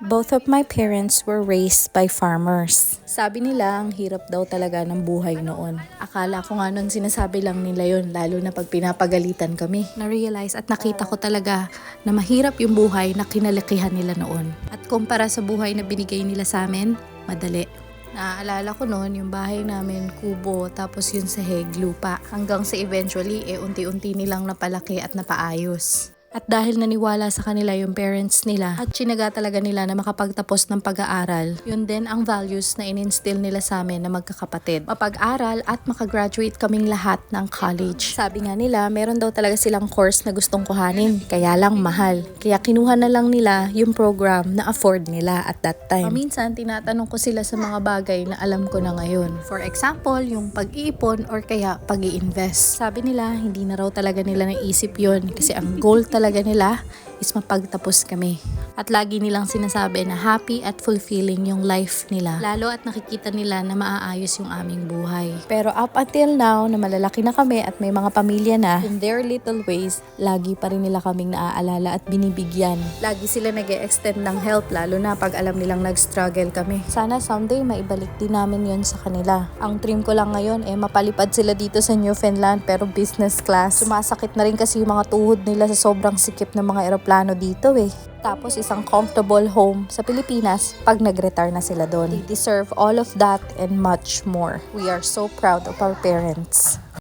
Both of my parents were raised by farmers. Sabi nila, ang hirap daw talaga ng buhay noon. Akala ko nga noon sinasabi lang nila yon, lalo na pag pinapagalitan kami. Na-realize at nakita ko talaga na mahirap yung buhay na kinalakihan nila noon. At kumpara sa buhay na binigay nila sa amin, madali. Naaalala ko noon, yung bahay namin, kubo, tapos yung sahig, lupa. Hanggang sa eventually, unti-unti nilang napalaki at napaayos. At dahil naniwala sa kanila yung parents nila at tsinaga talaga nila na makapagtapos ng pag-aaral, yun din ang values na in-instill nila sa amin na magkakapatid. Mapag-aral at makagraduate kaming lahat ng college. Sabi nga nila, meron daw talaga silang course na gustong kuhanin, kaya lang mahal. Kaya kinuha na lang nila yung program na afford nila at that time. Paminsan, tinatanong ko sila sa mga bagay na alam ko na ngayon. For example, yung pag-iipon or kaya pag-i-invest. Sabi nila, hindi na raw talaga nila naisip yun kasi ang goal talaga nila is mapagtapos kami. At lagi nilang sinasabi na happy at fulfilling yung life nila. Lalo at nakikita nila na maaayos yung aming buhay. Pero up until now, na malalaki na kami at may mga pamilya na, in their little ways, lagi pa rin nila kaming naaalala at binibigyan. Lagi sila nag-e-extend ng help, lalo na pag alam nilang nag-struggle kami. Sana someday maibalik din namin yon sa kanila. Ang dream ko lang ngayon mapalipad sila dito sa Newfoundland pero business class. Sumasakit na rin kasi yung mga tuhod nila sa sobrang sikip ng mga eroplano dito Tapos isang comfortable home sa Pilipinas pag nag-retire na sila doon. They deserve all of that and much more. We are so proud of our parents.